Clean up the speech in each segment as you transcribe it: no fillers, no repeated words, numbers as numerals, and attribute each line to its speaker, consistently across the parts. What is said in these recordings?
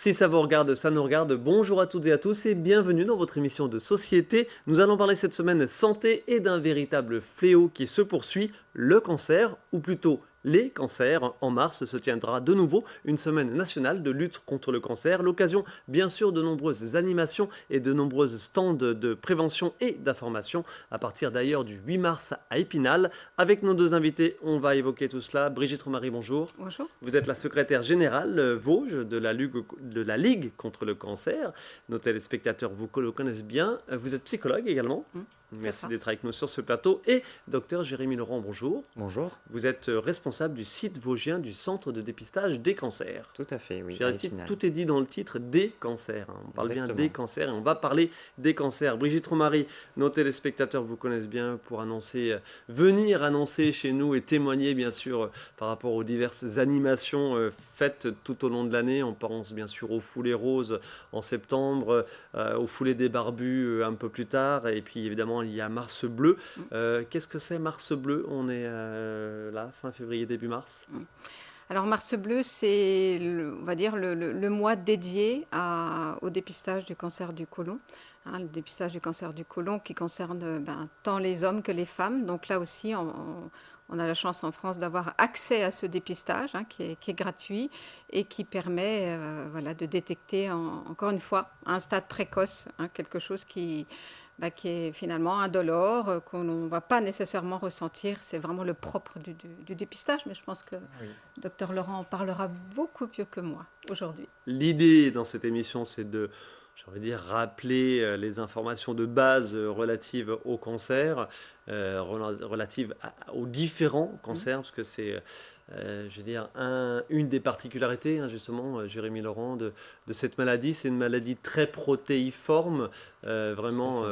Speaker 1: Si ça vous regarde, ça nous regarde. Bonjour à toutes et à tous et bienvenue dans votre émission de société. Nous allons parler cette semaine santé et d'un véritable fléau qui se poursuit, le cancer, ou plutôt les cancers. En mars se tiendra de nouveau une semaine nationale de lutte contre le cancer. L'occasion, bien sûr, de nombreuses animations et de nombreuses stands de prévention et d'information à partir d'ailleurs du 8 mars à Épinal. Avec nos deux invités, on va évoquer tout cela. Brigitte Romary, bonjour.
Speaker 2: Bonjour.
Speaker 1: Vous êtes la secrétaire générale Vosges de la Ligue contre le cancer. Nos téléspectateurs vous le connaissent bien. Vous êtes psychologue également.
Speaker 2: C'est
Speaker 1: Merci
Speaker 2: ça.
Speaker 1: d'être avec nous sur ce plateau. Et docteur Jérémy Laurent, bonjour.
Speaker 3: Bonjour.
Speaker 1: Vous êtes responsable du site vosgien du centre de dépistage des cancers.
Speaker 3: Tout à fait, oui.
Speaker 1: Tout est dit dans le titre des cancers. On parle
Speaker 3: Exactement.
Speaker 1: bien des cancers et on va parler des cancers. Brigitte Romary, nos téléspectateurs vous connaissent bien pour venir annoncer chez nous et témoigner bien sûr par rapport aux diverses animations faites tout au long de l'année. On pense bien sûr aux foulées roses en septembre, aux foulées des barbus un peu plus tard et puis évidemment il y a Mars Bleu. Qu'est-ce que c'est Mars Bleu? On est là, fin février, début mars.
Speaker 2: Alors Mars Bleu, c'est on va dire le mois dédié au dépistage du cancer du côlon. Le dépistage du cancer du côlon qui concerne tant les hommes que les femmes. Donc là aussi, on a la chance en France d'avoir accès à ce dépistage qui est gratuit et qui permet de détecter encore une fois à un stade précoce quelque chose qui est finalement indolore, qu'on ne va pas nécessairement ressentir. C'est vraiment le propre du dépistage, mais je pense que Dr Laurent en parlera beaucoup mieux que moi aujourd'hui.
Speaker 1: L'idée dans cette émission, c'est de rappeler les informations de base relatives au cancer, relatives aux différents cancers, parce que c'est, une des particularités, justement, Jérémy Laurent, de cette maladie. C'est une maladie très protéiforme, vraiment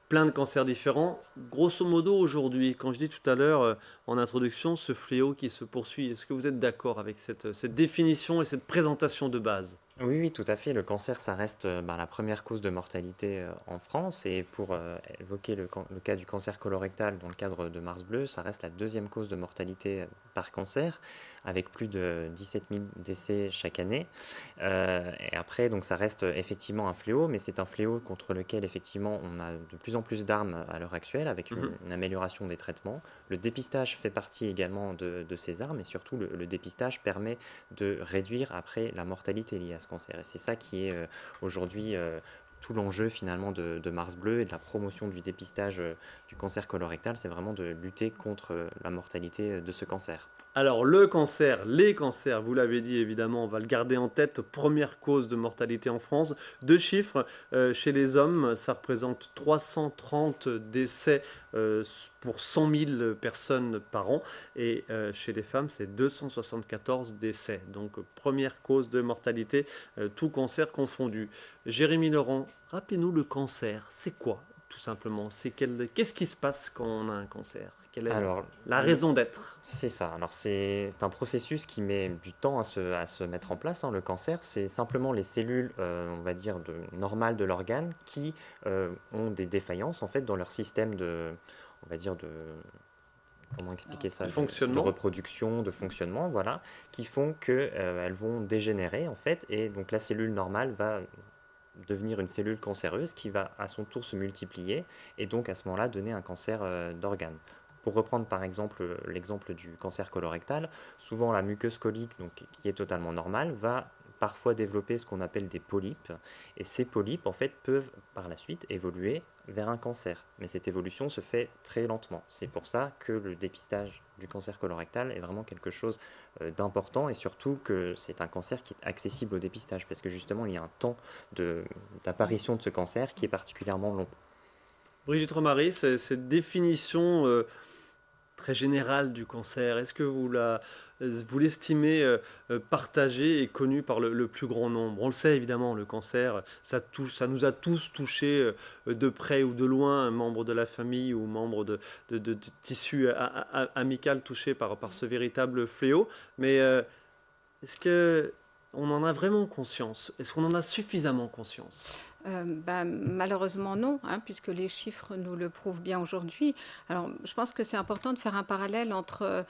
Speaker 1: plein de cancers différents. Grosso modo, aujourd'hui, quand je dis tout à l'heure en introduction, ce fléau qui se poursuit, est-ce que vous êtes d'accord avec cette définition et cette présentation de base ?
Speaker 3: Oui, tout à fait. Le cancer, ça reste la première cause de mortalité en France. Et pour évoquer le cas du cancer colorectal dans le cadre de Mars Bleu, ça reste la deuxième cause de mortalité par cancer, avec plus de 17 000 décès chaque année. Et après, donc, ça reste effectivement un fléau, mais c'est un fléau contre lequel, effectivement, on a de plus en plus d'armes à l'heure actuelle, avec une amélioration des traitements. Le dépistage fait partie également de ces armes, et surtout, le dépistage permet de réduire après la mortalité liée à ce cancer. Et c'est ça qui est aujourd'hui tout l'enjeu finalement de Mars Bleu et de la promotion du dépistage du cancer colorectal, c'est vraiment de lutter contre la mortalité de ce cancer.
Speaker 1: Alors le cancer, les cancers, vous l'avez dit évidemment, on va le garder en tête, première cause de mortalité en France. Deux chiffres, chez les hommes, ça représente 330 décès pour 100 000 personnes par an, et chez les femmes, c'est 274 décès. Donc première cause de mortalité, tout cancer confondu. Jérémy Laurent, rappelez-nous le cancer, c'est quoi tout simplement? Qu'est-ce qui se passe quand on a un cancer? Quelle est la raison d'être?
Speaker 3: C'est ça. Alors, c'est un processus qui met du temps à se mettre en place. Le cancer, c'est simplement les cellules, on va dire, normales de l'organe qui ont des défaillances, en fait, dans leur système comment expliquer ça?
Speaker 1: Fonctionnement.
Speaker 3: De reproduction, de fonctionnement, voilà, qui font qu'elles vont dégénérer, en fait. Et donc, la cellule normale va devenir une cellule cancéreuse qui va à son tour se multiplier et donc à ce moment-là donner un cancer d'organe. Pour reprendre par exemple l'exemple du cancer colorectal, souvent la muqueuse colique, donc, qui est totalement normale, va parfois développer ce qu'on appelle des polypes. Et ces polypes, en fait, peuvent par la suite évoluer vers un cancer. Mais cette évolution se fait très lentement. C'est pour ça que le dépistage du cancer colorectal est vraiment quelque chose d'important et surtout que c'est un cancer qui est accessible au dépistage parce que justement, il y a un temps d'apparition de ce cancer qui est particulièrement long.
Speaker 1: Brigitte Romary, cette définition très générale du cancer, est-ce que vous l'estimez partagée et connue par le plus grand nombre? On le sait évidemment, le cancer, ça nous a tous touchés de près ou de loin, membres de la famille ou membres de tissu amical touchés par ce véritable fléau. Mais est-ce qu'on en a vraiment conscience? Est-ce qu'on en a suffisamment conscience?
Speaker 2: Malheureusement non, hein, puisque les chiffres nous le prouvent bien aujourd'hui. Alors, je pense que c'est important de faire un parallèle entre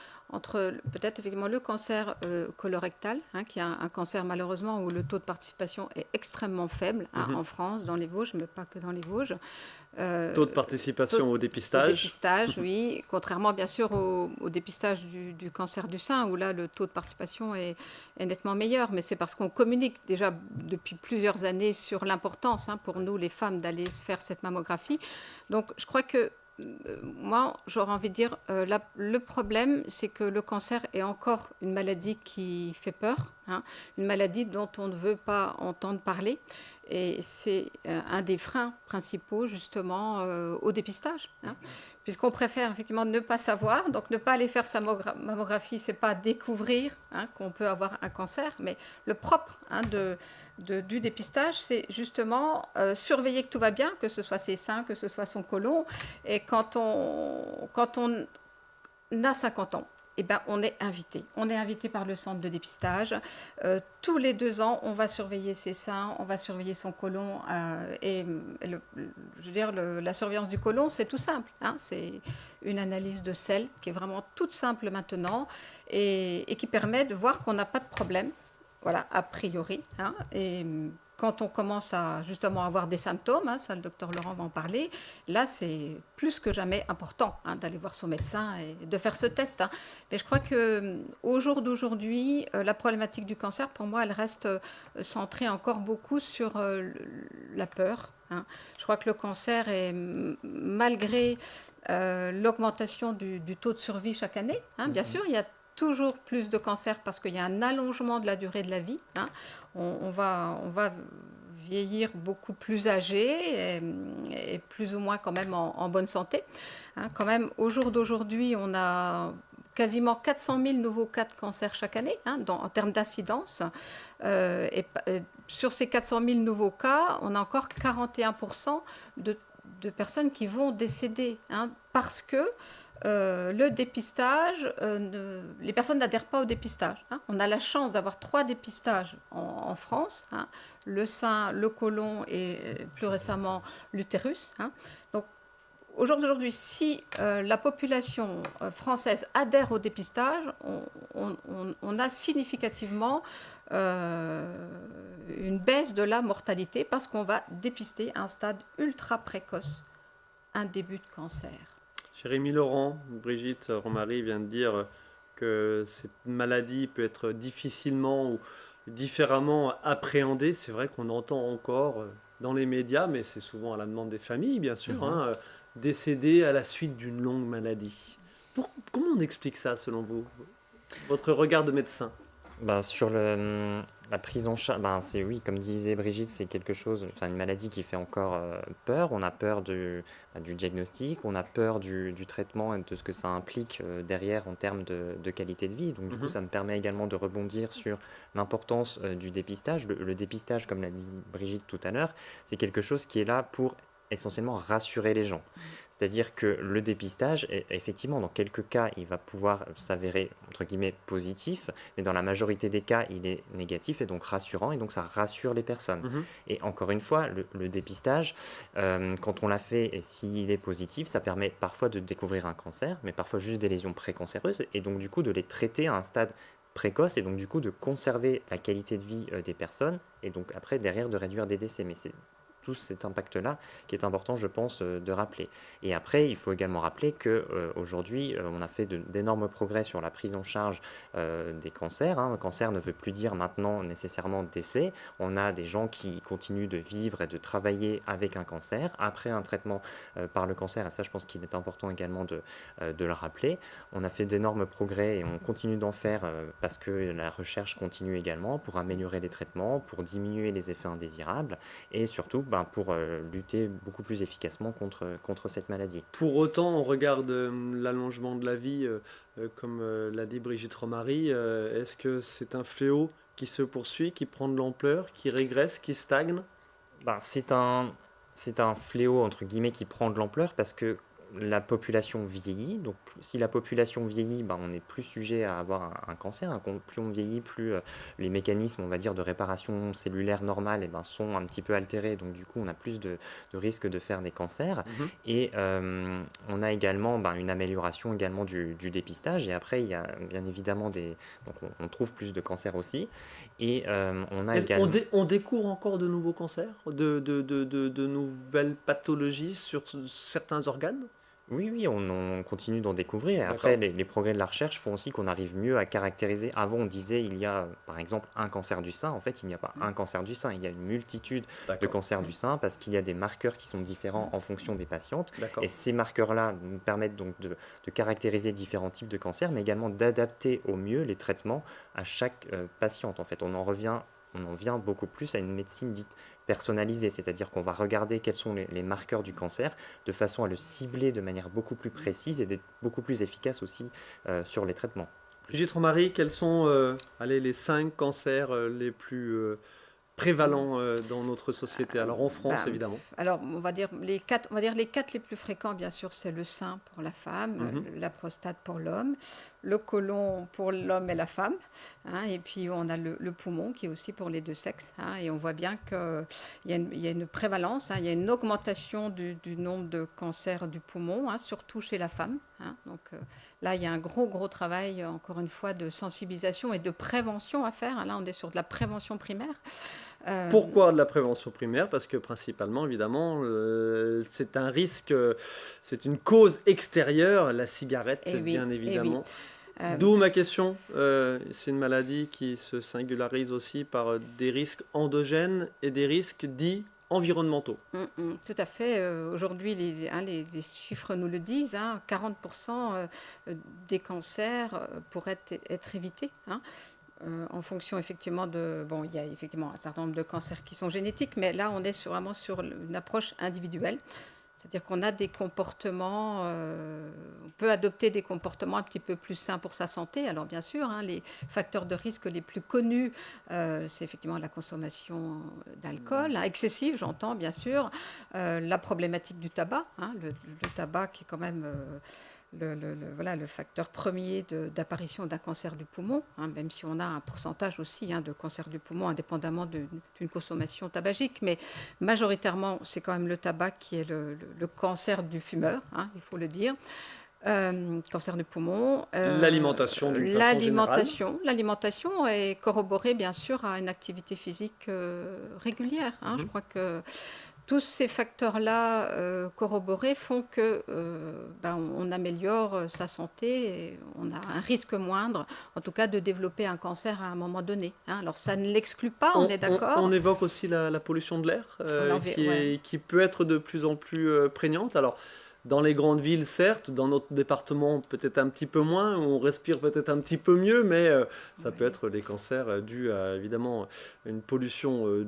Speaker 2: peut-être effectivement le cancer colorectal, hein, qui est un cancer malheureusement où le taux de participation est extrêmement faible, hein,
Speaker 1: Mhm.
Speaker 2: en France, dans les Vosges, mais pas que dans les Vosges.
Speaker 1: Taux de
Speaker 2: Euh, taux
Speaker 1: participation au
Speaker 2: au
Speaker 1: dépistage.
Speaker 2: dépistage, oui, contrairement bien sûr au dépistage du cancer du sein, où là le taux de participation est nettement meilleur, mais c'est parce qu'on communique déjà depuis plusieurs années sur l'importance, hein, pour nous les femmes d'aller faire cette mammographie. Donc je crois que moi j'aurais envie de dire, le problème c'est que le cancer est encore une maladie qui fait peur, hein, une maladie dont on ne veut pas entendre parler. Et c'est un des freins principaux justement au dépistage, hein, puisqu'on préfère effectivement ne pas savoir, donc ne pas aller faire sa mammographie, c'est pas découvrir, hein, qu'on peut avoir un cancer, mais le propre, hein, du dépistage, c'est justement surveiller que tout va bien, que ce soit ses seins, que ce soit son côlon, et quand on a 50 ans, eh ben, on est invité. On est invité par le centre de dépistage. Tous les 2 ans, on va surveiller ses seins, on va surveiller son côlon. Je veux dire, la surveillance du côlon, c'est tout simple, hein. C'est une analyse de sel qui est vraiment toute simple maintenant et qui permet de voir qu'on n'a pas de problème, voilà, a priori, hein. Et quand on commence à justement avoir des symptômes, hein, ça le docteur Laurent va en parler, là c'est plus que jamais important, hein, d'aller voir son médecin et de faire ce test, hein. Mais je crois que au jour d'aujourd'hui, la problématique du cancer, pour moi, elle reste centrée encore beaucoup sur la peur, hein. Je crois que le cancer est, malgré l'augmentation du taux de survie chaque année, hein, bien sûr, il y a toujours plus de cancers parce qu'il y a un allongement de la durée de la vie, hein. On va vieillir beaucoup plus âgé et plus ou moins quand même en bonne santé, hein. Quand même, au jour d'aujourd'hui, on a quasiment 400 000 nouveaux cas de cancer chaque année, hein, en termes d'incidence. Sur ces 400 000 nouveaux cas, on a encore 41% de personnes qui vont décéder, hein, parce que le dépistage, les personnes n'adhèrent pas au dépistage, hein. On a la chance d'avoir 3 dépistages en France, hein, le sein, le côlon et plus récemment l'utérus, hein. Donc au jour d'aujourd'hui, si la population française adhère au dépistage, on a significativement une baisse de la mortalité parce qu'on va dépister à un stade ultra précoce un début de cancer.
Speaker 1: Jérémy Laurent, Brigitte Romary vient de dire que cette maladie peut être difficilement ou différemment appréhendée. C'est vrai qu'on entend encore dans les médias, mais c'est souvent à la demande des familles, bien sûr, hein, décédés à la suite d'une longue maladie. Comment on explique ça, selon vous? Votre regard de médecin?
Speaker 3: Sur la prise en charge, c'est oui, comme disait Brigitte, c'est quelque chose, enfin une maladie qui fait encore peur. On a peur du diagnostic, on a peur du traitement et de ce que ça implique derrière en termes de qualité de vie. Donc du coup, ça me permet également de rebondir sur l'importance du dépistage. Le dépistage, comme l'a dit Brigitte tout à l'heure, c'est quelque chose qui est là pour essentiellement rassurer les gens. C'est-à-dire que le dépistage, effectivement, dans quelques cas, il va pouvoir s'avérer, entre guillemets, positif, mais dans la majorité des cas, il est négatif et donc rassurant, et donc ça rassure les personnes. Et encore une fois, le dépistage, quand on l'a fait, et s'il est positif, ça permet parfois de découvrir un cancer, mais parfois juste des lésions précancéreuses, et donc du coup de les traiter à un stade précoce, et donc du coup de conserver la qualité de vie des personnes, et donc après, derrière, de réduire des décès. Mais c'est tout cet impact-là qui est important, je pense, de rappeler. Et après, il faut également rappeler qu'aujourd'hui, on a fait d'énormes progrès sur la prise en charge des cancers, hein. Un cancer ne veut plus dire maintenant nécessairement décès. On a des gens qui continuent de vivre et de travailler avec un cancer, après un traitement par le cancer, et ça, je pense qu'il est important également de le rappeler. On a fait d'énormes progrès et on continue d'en faire parce que la recherche continue également pour améliorer les traitements, pour diminuer les effets indésirables et surtout pour lutter beaucoup plus efficacement contre cette maladie.
Speaker 1: Pour autant, on regarde l'allongement de la vie, comme l'a dit Brigitte Romary. Est-ce que c'est un fléau qui se poursuit, qui prend de l'ampleur, qui régresse, qui stagne?
Speaker 3: C'est un fléau, entre guillemets, qui prend de l'ampleur parce que la population vieillit. Donc, si la population vieillit, ben, on est plus sujet à avoir un cancer. Plus on vieillit, plus les mécanismes, on va dire, de réparation cellulaire normale, eh ben, sont un petit peu altérés. Donc, du coup, on a plus de risques de faire des cancers.
Speaker 1: Mhm.
Speaker 3: Et on a également ben, une amélioration également du dépistage. Et après, il y a bien évidemment donc, on trouve plus de cancers aussi. Et on a également...
Speaker 1: On découvre encore de nouveaux cancers, de nouvelles pathologies sur certains organes?
Speaker 3: Oui, on continue d'en découvrir. Et après,
Speaker 1: D'accord.
Speaker 3: les progrès de la recherche font aussi qu'on arrive mieux à caractériser. Avant, on disait il y a, par exemple, un cancer du sein. En fait, il n'y a pas un cancer du sein. Il y a une multitude de
Speaker 1: D'accord.
Speaker 3: cancers du sein parce qu'il y a des marqueurs qui sont différents en fonction des patientes.
Speaker 1: D'accord.
Speaker 3: Et ces marqueurs-là nous permettent donc de caractériser différents types de cancers, mais également d'adapter au mieux les traitements à chaque patiente. En fait, on en vient beaucoup plus à une médecine dite personnalisée, c'est-à-dire qu'on va regarder quels sont les marqueurs du cancer de façon à le cibler de manière beaucoup plus précise et d'être beaucoup plus efficace aussi sur les traitements.
Speaker 1: Brigitte Romary, quels sont les 5 cancers les plus prévalents dans notre société? Alors en France,
Speaker 2: Ben,
Speaker 1: évidemment.
Speaker 2: alors, on va dire les quatre les plus fréquents, bien sûr, c'est le sein pour la femme,
Speaker 1: Mhm.
Speaker 2: la prostate pour l'homme, le côlon pour l'homme et la femme, hein, et puis on a le poumon qui est aussi pour les deux sexes, hein, et on voit bien qu'il y a une prévalence, hein, il y a une augmentation du nombre de cancers du poumon, hein, surtout chez la femme, hein. Donc là, il y a un gros travail, encore une fois, de sensibilisation et de prévention à faire, hein. Là, on est sur de la prévention primaire. Euh,
Speaker 1: Pourquoi de la prévention primaire? Parce que principalement, évidemment, c'est un risque, c'est une cause extérieure, la cigarette,
Speaker 2: et oui,
Speaker 1: bien
Speaker 2: et oui.
Speaker 1: évidemment.
Speaker 2: Euh,
Speaker 1: D'où ma question. C'est une maladie qui se singularise aussi par des risques endogènes et des risques dits environnementaux.
Speaker 2: Tout à fait. Aujourd'hui, les chiffres nous le disent, hein, 40% des cancers pourraient être évités, hein, en fonction effectivement de... Bon, il y a effectivement un certain nombre de cancers qui sont génétiques, mais là, on est vraiment sur une approche individuelle. C'est-à-dire qu'on a des comportements, on peut adopter des comportements un petit peu plus sains pour sa santé. Alors bien sûr, hein, les facteurs de risque les plus connus, c'est effectivement la consommation d'alcool, hein, excessive, j'entends bien sûr, la problématique du tabac, hein, le tabac qui est quand même voilà, le facteur premier d'apparition d'un cancer du poumon, hein, même si on a un pourcentage aussi, hein, de cancer du poumon indépendamment d'une consommation tabagique, mais majoritairement c'est quand même le tabac qui est le cancer du fumeur, hein, il faut le dire. Cancer du poumon.
Speaker 1: L'alimentation d'une façon générale.
Speaker 2: L'alimentation est corroborée bien sûr à une activité physique régulière, hein. Je
Speaker 1: Mhm.
Speaker 2: crois que tous ces facteurs-là corroborés font que on améliore sa santé et on a un risque moindre, en tout cas, de développer un cancer à un moment donné, hein. Alors ça ne l'exclut pas, on est d'accord.
Speaker 1: On évoque aussi la pollution de l'air
Speaker 2: Ouais.
Speaker 1: qui peut être de plus en plus prégnante. Alors, dans les grandes villes, certes, dans notre département, peut-être un petit peu moins, on respire peut-être un petit peu mieux, mais ça peut
Speaker 2: Ouais.
Speaker 1: être des cancers dus à, évidemment, une pollution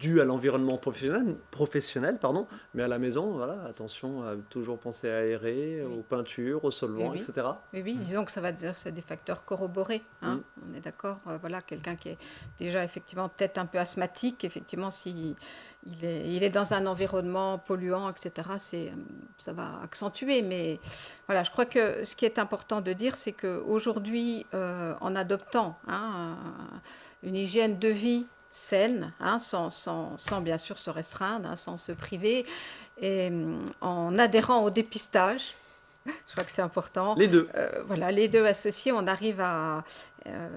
Speaker 1: due à l'environnement professionnel, pardon, mais à la maison, voilà, attention à toujours penser à aérer,
Speaker 2: Oui.
Speaker 1: aux peintures, aux
Speaker 2: Oui,
Speaker 1: solvants,
Speaker 2: oui.
Speaker 1: etc.
Speaker 2: Oui, disons que ça va dire c'est des facteurs corroborés, hein.
Speaker 1: Mm.
Speaker 2: On est d'accord. Voilà, quelqu'un qui est déjà effectivement peut-être un peu asthmatique, effectivement, si il est dans un environnement polluant, etc., ça va accentuer. Mais voilà, je crois que ce qui est important de dire, c'est qu'aujourd'hui, en adoptant, hein, une hygiène de vie saine, hein, sans bien sûr se restreindre, hein, sans se priver, et en adhérant au dépistage, je crois que c'est important.
Speaker 1: Les deux.
Speaker 2: Voilà, les deux associés, on arrive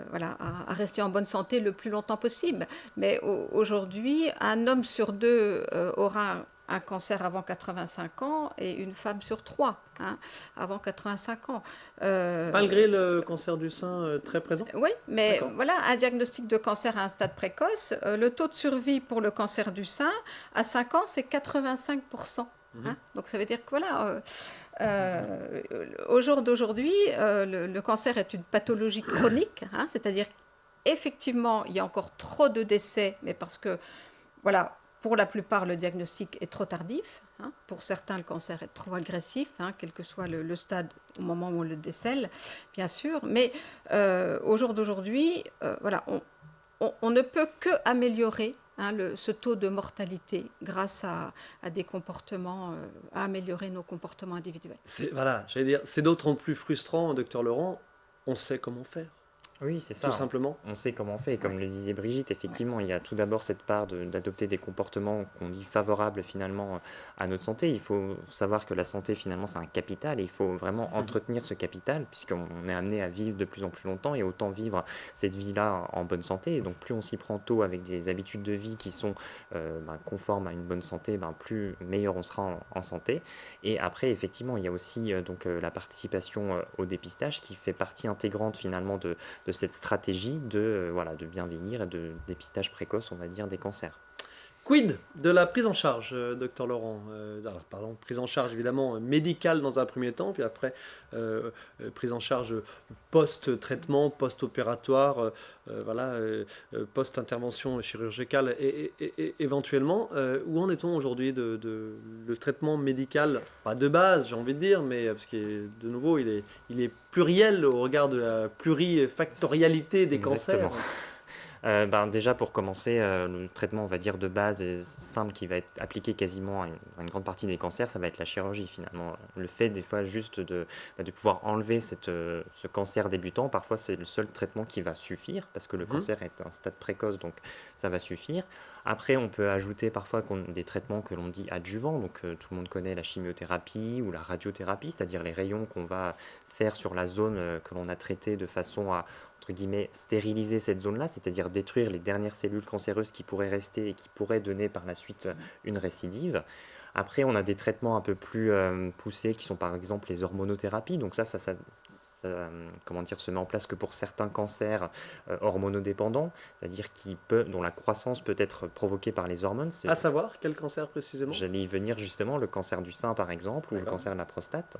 Speaker 2: voilà, à rester en bonne santé le plus longtemps possible. Mais aujourd'hui, un homme sur deux aura un cancer avant 85 ans et une femme sur trois, hein, avant 85 ans.
Speaker 1: Malgré le cancer du sein très présent.
Speaker 2: Oui, mais
Speaker 1: D'accord.
Speaker 2: voilà, un diagnostic de cancer à un stade précoce, le taux de survie pour le cancer du sein, à 5 ans, c'est 85%. Hein. Donc ça veut dire que voilà, au jour d'aujourd'hui, le cancer est une pathologie chronique, hein, c'est-à-dire effectivement, il y a encore trop de décès, mais parce que voilà, pour la plupart, le diagnostic est trop tardif, hein. Pour certains, le cancer est trop agressif, hein, quel que soit le stade au moment où on le décèle, bien sûr. Mais au jour d'aujourd'hui, voilà, on ne peut que améliorer ce taux de mortalité grâce à des comportements, à améliorer nos comportements individuels.
Speaker 1: Voilà, j'allais dire, c'est d'autant plus frustrant, docteur Laurent, on sait comment faire,
Speaker 3: Oui, c'est ça.
Speaker 1: tout simplement.
Speaker 3: On sait comment on fait. Et comme
Speaker 2: Ouais,
Speaker 3: le disait Brigitte,
Speaker 2: ouais.
Speaker 3: effectivement, il y a tout d'abord cette part d'adopter des comportements qu'on dit favorables finalement à notre santé. Il faut savoir que la santé, finalement, c'est un capital et il faut vraiment entretenir ce capital puisqu'on est amené à vivre de plus en plus longtemps et autant vivre cette vie-là en bonne santé. Et donc, plus on s'y prend tôt avec des habitudes de vie qui sont conformes à une bonne santé, plus meilleur on sera en santé. Et après, effectivement, il y a aussi la participation au dépistage qui fait partie intégrante finalement de cette stratégie de bien vieillir et de dépistage précoce, on va dire, des cancers.
Speaker 1: Quid de la prise en charge, docteur Laurent pardon, prise en charge évidemment médicale dans un premier temps, puis après prise en charge post-traitement, post-opératoire, post-intervention chirurgicale et éventuellement. Où en est-on aujourd'hui le traitement médical, pas de base j'ai envie de dire, mais parce que de nouveau il est pluriel au regard de la plurifactorialité des
Speaker 3: Exactement.
Speaker 1: cancers.
Speaker 3: Déjà pour commencer, le traitement on va dire de base et simple qui va être appliqué quasiment à une grande partie des cancers, ça va être la chirurgie finalement. Le fait des fois juste de pouvoir enlever ce cancer débutant, parfois c'est le seul traitement qui va suffire parce que le cancer est un stade précoce donc ça va suffire. Après on peut ajouter parfois des traitements que l'on dit adjuvants, donc tout le monde connaît la chimiothérapie ou la radiothérapie, c'est-à-dire les rayons qu'on va faire sur la zone que l'on a traitée de façon à entre guillemets, stériliser cette zone-là, c'est-à-dire détruire les dernières cellules cancéreuses qui pourraient rester et qui pourraient donner par la suite une récidive. Après, on a des traitements un peu plus poussés qui sont par exemple les hormonothérapies. Donc ça comment dire, se met en place que pour certains cancers hormonodépendants, c'est-à-dire dont la croissance peut être provoquée par les hormones.
Speaker 1: À savoir, quel cancer précisément?
Speaker 3: J'allais y venir justement, le cancer du sein par exemple, ou le
Speaker 1: D'accord.
Speaker 3: cancer de la prostate.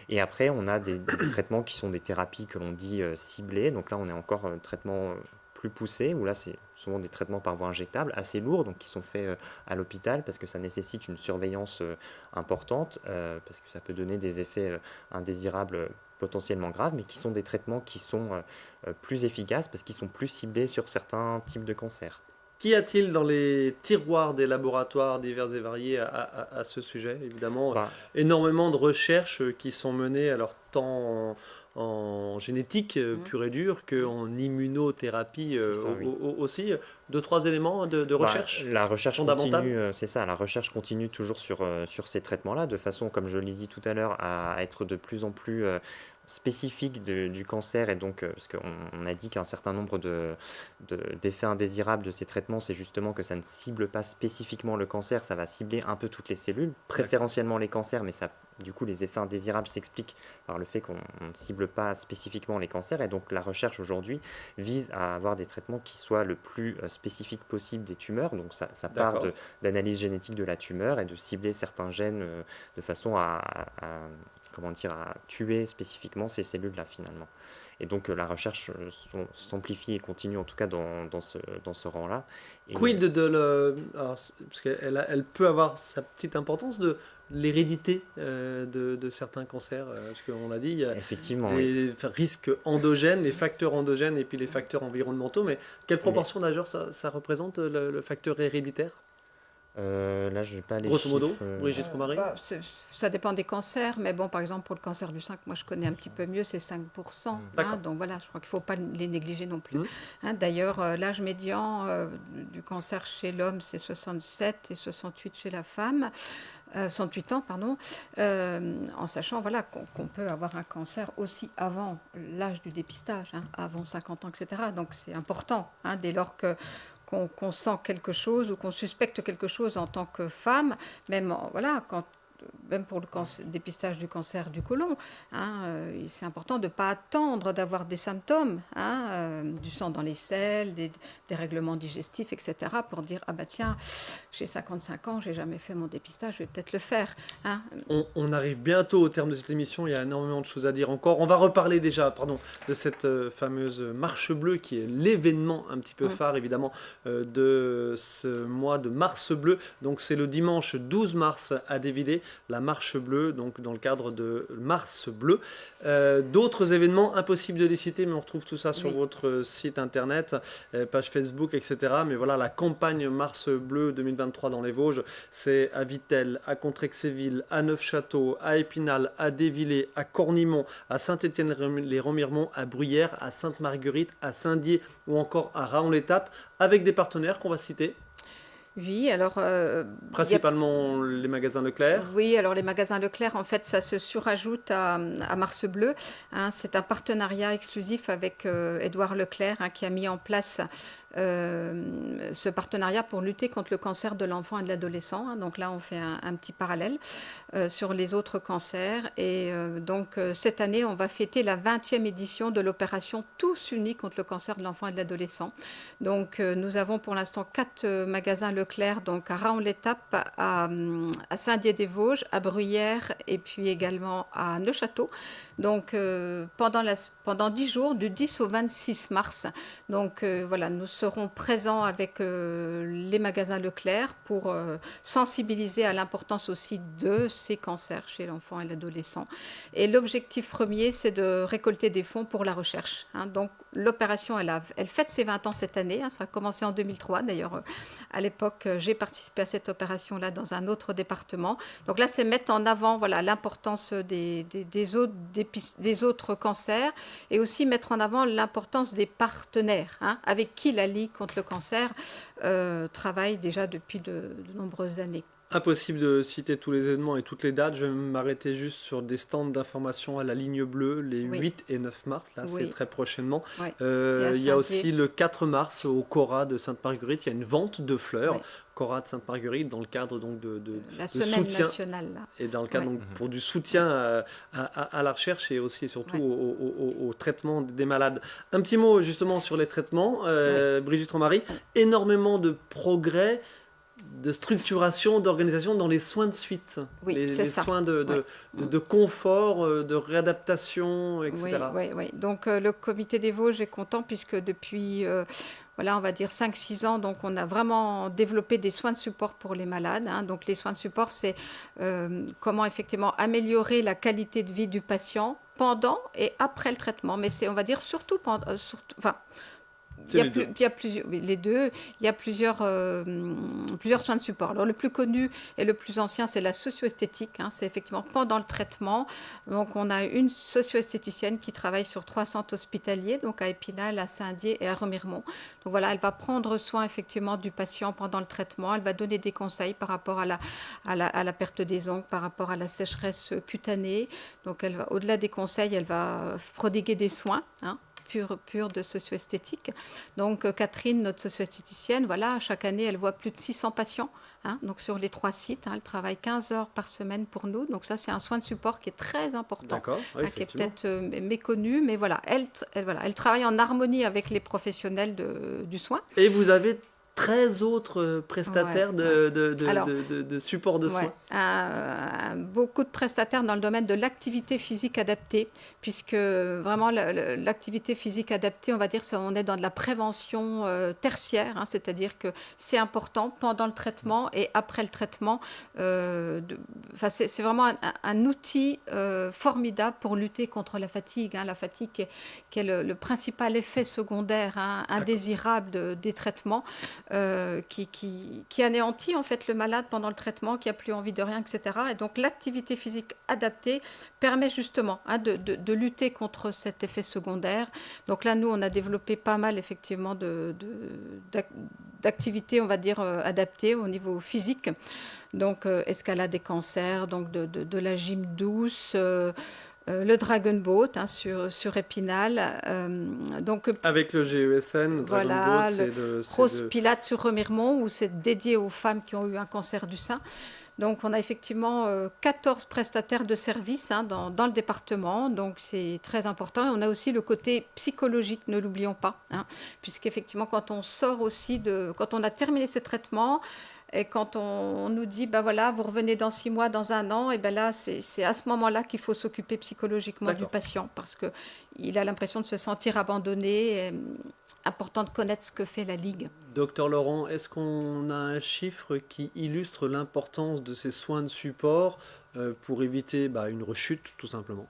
Speaker 3: Et après, on a des traitements qui sont des thérapies que l'on dit ciblées. Donc là, on est encore traitement plus poussé, où là, c'est souvent des traitements par voie injectable, assez lourds, donc qui sont faits à l'hôpital, parce que ça nécessite une surveillance importante, parce que ça peut donner des effets indésirables potentiellement graves, mais qui sont des traitements qui sont plus efficaces, parce qu'ils sont plus ciblés sur certains types de cancers.
Speaker 1: Qu'y a-t-il dans les tiroirs des laboratoires divers et variés à ce sujet? Évidemment,
Speaker 3: Bah,
Speaker 1: énormément de recherches qui sont menées, alors tant en génétique pure et dure qu'en immunothérapie
Speaker 3: c'est ça, oui.
Speaker 1: aussi. Deux, trois éléments de recherche
Speaker 3: La recherche
Speaker 1: fondamentale.
Speaker 3: continue, c'est ça, la recherche continue toujours sur ces traitements-là, de façon, comme je l'ai dit tout à l'heure, à être de plus en plus spécifique du cancer, et donc, parce qu'on a dit qu'un certain nombre d'effets indésirables de ces traitements, c'est justement que ça ne cible pas spécifiquement le cancer, ça va cibler un peu toutes les cellules, préférentiellement les cancers, mais ça, du coup, les effets indésirables s'expliquent par le fait qu'on ne cible pas spécifiquement les cancers, et donc la recherche aujourd'hui vise à avoir des traitements qui soient le plus spécifiques possible des tumeurs, donc ça part
Speaker 1: D'accord.
Speaker 3: d'analyse génétique de la tumeur et de cibler certains gènes de façon comment dire, à tuer spécifiquement ces cellules-là finalement. Et donc la recherche s'amplifie et continue en tout cas dans ce rang-là. Et,
Speaker 1: Quid parce qu'elle peut avoir sa petite importance de l'hérédité de certains cancers, parce qu'on l'a dit, il y a
Speaker 3: effectivement,
Speaker 1: des risques endogènes, les facteurs endogènes et puis les facteurs environnementaux, mais quelle proportion d'ailleurs ça représente le facteur héréditaire?
Speaker 3: là je n'ai pas les
Speaker 1: Grosso modo,
Speaker 3: chiffres.
Speaker 1: Brigitte Romary?
Speaker 2: Ça dépend des cancers, mais bon, par exemple, pour le cancer du sein, que moi je connais un petit peu mieux, c'est 5%.
Speaker 1: D'accord.
Speaker 2: Donc voilà, je crois qu'il ne faut pas les négliger non plus.
Speaker 1: Mmh.
Speaker 2: D'ailleurs, l'âge médian du cancer chez l'homme, c'est 67 et 68 chez la femme. 68 ans, pardon, en sachant voilà, qu'on peut avoir un cancer aussi avant l'âge du dépistage, avant 50 ans, etc. Donc c'est important, dès lors qu'on sent quelque chose ou qu'on suspecte quelque chose en tant que femme, même voilà, même pour le dépistage du cancer du côlon, c'est important de ne pas attendre d'avoir des symptômes, du sang dans les selles, des règlements digestifs, etc., pour dire ah bah tiens, j'ai 55 ans, j'ai jamais fait mon dépistage, je vais peut-être le faire.
Speaker 1: On arrive bientôt au terme de cette émission, il y a énormément de choses à dire encore. On va reparler déjà, de cette fameuse marche bleue qui est l'événement un petit peu phare évidemment de ce mois de mars bleu. Donc c'est le dimanche 12 mars à Dévidé, la la Marche Bleue, donc dans le cadre de Mars Bleu. D'autres événements, impossible de les citer, mais on retrouve tout ça sur
Speaker 2: Oui.
Speaker 1: votre site internet, page Facebook, etc. Mais voilà, la campagne Mars Bleu 2023 dans les Vosges, c'est à Vittel, à Contrexéville, à Neufchâteau, à Épinal, à Dévillers, à Cornimont, à Saint-Étienne-les-Remiremont, à Bruyères, à Sainte-Marguerite, à Saint-Dié ou encore à Raon-l'Étape, avec des partenaires qu'on va citer.
Speaker 2: Oui, alors
Speaker 1: Principalement les magasins Leclerc.
Speaker 2: oui, alors les magasins Leclerc, en fait, ça se surajoute à Mars Bleu, hein. C'est un partenariat exclusif avec Édouard Leclerc, hein, qui a mis en place ce partenariat pour lutter contre le cancer de l'enfant et de l'adolescent, hein. Donc là, on fait un petit parallèle sur les autres cancers. Et donc, cette année, on va fêter la 20e édition de l'opération Tous unis contre le cancer de l'enfant et de l'adolescent. Donc, nous avons pour l'instant 4 magasins Leclerc, donc à Raon-l'Étape, à Saint-Dié-des-Vosges, à Bruyères et puis également à Neufchâteau. Donc, pendant 10 jours, du 10 au 26 mars. Donc, voilà, nous seront présents avec les magasins Leclerc pour sensibiliser à l'importance aussi de ces cancers chez l'enfant et l'adolescent. Et l'objectif premier, c'est de récolter des fonds pour la recherche, hein. Donc, l'opération, elle fête ses 20 ans cette année, hein. Ça a commencé en 2003. D'ailleurs, à l'époque, j'ai participé à cette opération-là dans un autre département. Donc là, c'est mettre en avant, voilà, l'importance des autres cancers et aussi mettre en avant l'importance des partenaires, hein, avec qui la Ligue contre le cancer travaille déjà depuis de nombreuses années.
Speaker 1: Impossible de citer tous les événements et toutes les dates. Je vais m'arrêter juste sur des stands d'information à la ligne bleue les
Speaker 2: Oui.
Speaker 1: 8 et 9 mars. Là,
Speaker 2: Oui.
Speaker 1: c'est très prochainement.
Speaker 2: Ouais.
Speaker 1: Il y a
Speaker 2: Saint-Dié.
Speaker 1: aussi le 4 mars au Cora de Sainte-Marguerite. Il y a une vente de fleurs.
Speaker 2: Ouais.
Speaker 1: Cora de Sainte-Marguerite dans le cadre donc de
Speaker 2: La
Speaker 1: de
Speaker 2: semaine
Speaker 1: soutien.
Speaker 2: nationale, là.
Speaker 1: Et dans le cadre
Speaker 2: Ouais.
Speaker 1: donc, pour du soutien à la recherche et aussi et surtout
Speaker 2: Ouais.
Speaker 1: au traitement des malades. Un petit mot justement sur les traitements, Brigitte Romary. Énormément de progrès, de structuration, d'organisation dans les soins de suite,
Speaker 2: Oui, c'est
Speaker 1: les
Speaker 2: ça.
Speaker 1: soins de
Speaker 2: Ouais.
Speaker 1: confort, de réadaptation,
Speaker 2: Oui,
Speaker 1: etc.
Speaker 2: oui, oui. Donc, le comité des Vosges est content puisque depuis, voilà, on va dire 5-6 ans, donc on a vraiment développé des soins de support pour les malades, hein. Donc, les soins de support, c'est comment effectivement améliorer la qualité de vie du patient pendant et après le traitement. Mais c'est, on va dire, surtout pendant, enfin,
Speaker 1: C'est les deux.
Speaker 2: il y a plusieurs, oui, les deux. Il y a plusieurs soins de support. Alors, le plus connu et le plus ancien, c'est la socio-esthétique, hein. C'est effectivement pendant le traitement. Donc, on a une socio-esthéticienne qui travaille sur 3 centres hospitaliers, donc à Épinal, à Saint-Dié et à Remiremont. Donc, voilà, elle va prendre soin effectivement du patient pendant le traitement. Elle va donner des conseils par rapport à la perte des ongles, par rapport à la sécheresse cutanée. Donc, au-delà des conseils, elle va prodiguer des soins, hein, pure de socio-esthétique. Donc, Catherine, notre socio-esthéticienne, voilà, chaque année, elle voit plus de 600 patients, hein, donc sur les 3 sites, hein. Elle travaille 15 heures par semaine pour nous. Donc, ça, c'est un soin de support qui est très important,
Speaker 1: D'accord, oui,
Speaker 2: hein, qui est
Speaker 1: effectivement.
Speaker 2: peut-être méconnu, mais voilà, elle travaille en harmonie avec les professionnels du soin.
Speaker 1: Et vous avez 13 autres prestataires
Speaker 2: Ouais. Alors,
Speaker 1: de support de
Speaker 2: ouais,
Speaker 1: soins.
Speaker 2: beaucoup de prestataires dans le domaine de l'activité physique adaptée, puisque vraiment l'activité physique adaptée, on va dire, on est dans de la prévention tertiaire, hein, c'est-à-dire que c'est important pendant le traitement et après le traitement. C'est vraiment un outil formidable pour lutter contre la fatigue, hein, la fatigue qui est le principal effet secondaire, hein, indésirable des traitements. Qui anéantit en fait le malade pendant le traitement, qui n'a plus envie de rien, etc. Et donc l'activité physique adaptée permet justement, hein, de lutter contre cet effet secondaire. Donc là, nous, on a développé pas mal effectivement d'activités, on va dire, adaptées au niveau physique. Donc escalade des cancers, donc de la gym douce, le Dragon Boat, hein, sur Épinal. Donc,
Speaker 1: Avec le GESN, Dragon
Speaker 2: voilà,
Speaker 1: Boat,
Speaker 2: le Rose Pilate sur Remiremont, où c'est dédié aux femmes qui ont eu un cancer du sein. Donc, on a effectivement 14 prestataires de services, hein, dans le département. Donc, c'est très important. Et on a aussi le côté psychologique, ne l'oublions pas, hein, puisqu'effectivement, quand on sort aussi quand on a terminé ce traitement, et quand on nous dit, ben voilà, vous revenez dans 6 mois, dans 1 an, et ben là, c'est à ce moment-là qu'il faut s'occuper psychologiquement du patient, parce qu'il a l'impression de se sentir abandonné. Important de connaître ce que fait la Ligue.
Speaker 1: Docteur Laurent, est-ce qu'on a un chiffre qui illustre l'importance de ces soins de support pour éviter une rechute tout simplement?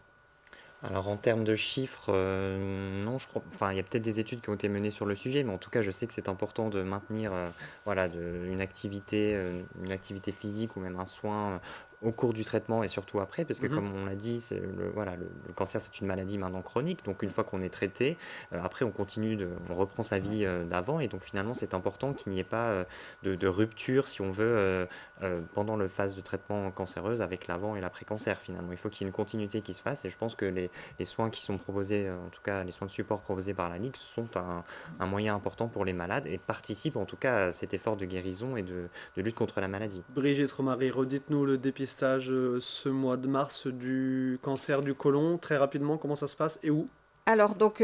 Speaker 3: Alors en termes de chiffres, non, je crois, enfin, il y a peut-être des études qui ont été menées sur le sujet, mais en tout cas, je sais que c'est important de maintenir, voilà, une activité physique ou même un soin au cours du traitement et surtout après, parce que
Speaker 1: Mhm.
Speaker 3: comme on l'a dit, voilà, le cancer c'est une maladie maintenant chronique, donc une fois qu'on est traité, après on reprend sa vie d'avant, et donc finalement c'est important qu'il n'y ait pas de rupture, si on veut, pendant la phase de traitement cancéreuse avec l'avant et l'après-cancer finalement. Il faut qu'il y ait une continuité qui se fasse, et je pense que les soins qui sont proposés, en tout cas les soins de support proposés par la Ligue, sont un moyen important pour les malades et participent en tout cas à cet effort de guérison et de lutte contre la maladie.
Speaker 1: Brigitte Romary, redites-nous le dépistage ce mois de mars du cancer du côlon. Très rapidement, comment ça se passe et où?
Speaker 2: Alors, donc,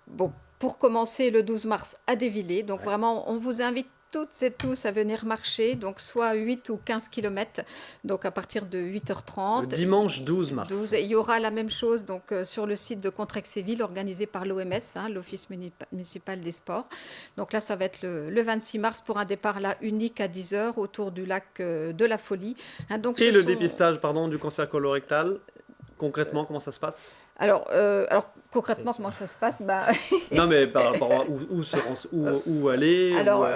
Speaker 2: bon, pour commencer le 12 mars à Dévillers, donc
Speaker 1: Ouais.
Speaker 2: vraiment, on vous invite toutes et tous à venir marcher, donc soit 8 ou 15 km, donc à partir de
Speaker 1: Le
Speaker 2: 8h30.
Speaker 1: dimanche 12 mars.
Speaker 2: 12, et il y aura la même chose donc, sur le site de Contrexéville, organisé par l'OMS, l'Office municipal des sports. Donc là, ça va être le 26 mars pour un départ là unique à 10h autour du lac de la Folie. Donc,
Speaker 1: Et
Speaker 2: ce
Speaker 1: le
Speaker 2: sont-
Speaker 1: dépistage du cancer colorectal, concrètement, comment ça se passe?
Speaker 2: Alors, concrètement, comment ça se passe?
Speaker 1: Non, mais par rapport à où aller.
Speaker 2: Alors,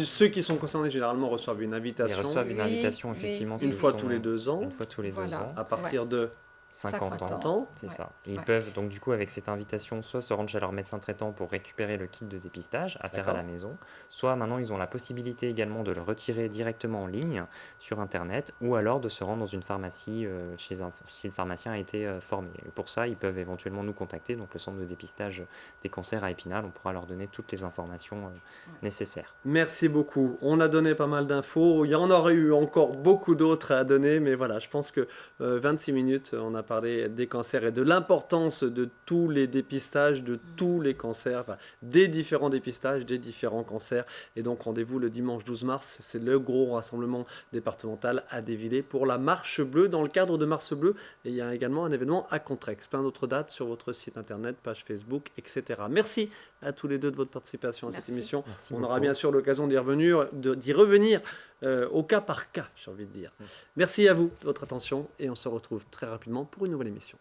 Speaker 1: Ceux qui sont concernés généralement reçoivent une
Speaker 3: Ils
Speaker 1: invitation
Speaker 3: reçoivent une
Speaker 2: Oui,
Speaker 3: invitation
Speaker 2: oui.
Speaker 3: effectivement
Speaker 1: une
Speaker 3: s'ils
Speaker 1: fois
Speaker 3: sont-
Speaker 1: tous les 2 ans,
Speaker 3: une fois tous les 2
Speaker 2: Voilà.
Speaker 3: ans.
Speaker 1: à partir de
Speaker 3: 50 ans.
Speaker 2: 50
Speaker 1: ans.
Speaker 3: C'est
Speaker 2: Ouais.
Speaker 3: ça. Et ils
Speaker 2: Ouais.
Speaker 3: peuvent donc du coup avec cette invitation soit se rendre chez leur médecin traitant pour récupérer le kit de dépistage à faire à
Speaker 1: D'accord.
Speaker 3: la maison, soit maintenant ils ont la possibilité également de le retirer directement en ligne sur internet, ou alors de se rendre dans une pharmacie si le pharmacien a été formé. Et pour ça, ils peuvent éventuellement nous contacter, donc le centre de dépistage des cancers à Épinal, on pourra leur donner toutes les informations nécessaires.
Speaker 1: Merci beaucoup. On a donné pas mal d'infos. Il y en aurait eu encore beaucoup d'autres à donner, mais voilà, je pense que 26 minutes, on a parlé des cancers et de l'importance de tous les dépistages, de tous les cancers, des différents dépistages, des différents cancers. Et donc rendez-vous le dimanche 12 mars, c'est le gros rassemblement départemental à Dévillers pour la Marche Bleue, dans le cadre de Marche Bleue. Et il y a également un événement à Contrex. Plein d'autres dates sur votre site internet, page Facebook, etc. Merci à tous les deux de votre participation à cette
Speaker 2: Merci.
Speaker 1: émission.
Speaker 3: Merci
Speaker 1: On aura
Speaker 3: beaucoup.
Speaker 1: bien sûr l'occasion d'y revenir au cas par cas, j'ai envie de dire. Merci à vous de votre attention et on se retrouve très rapidement pour une nouvelle émission.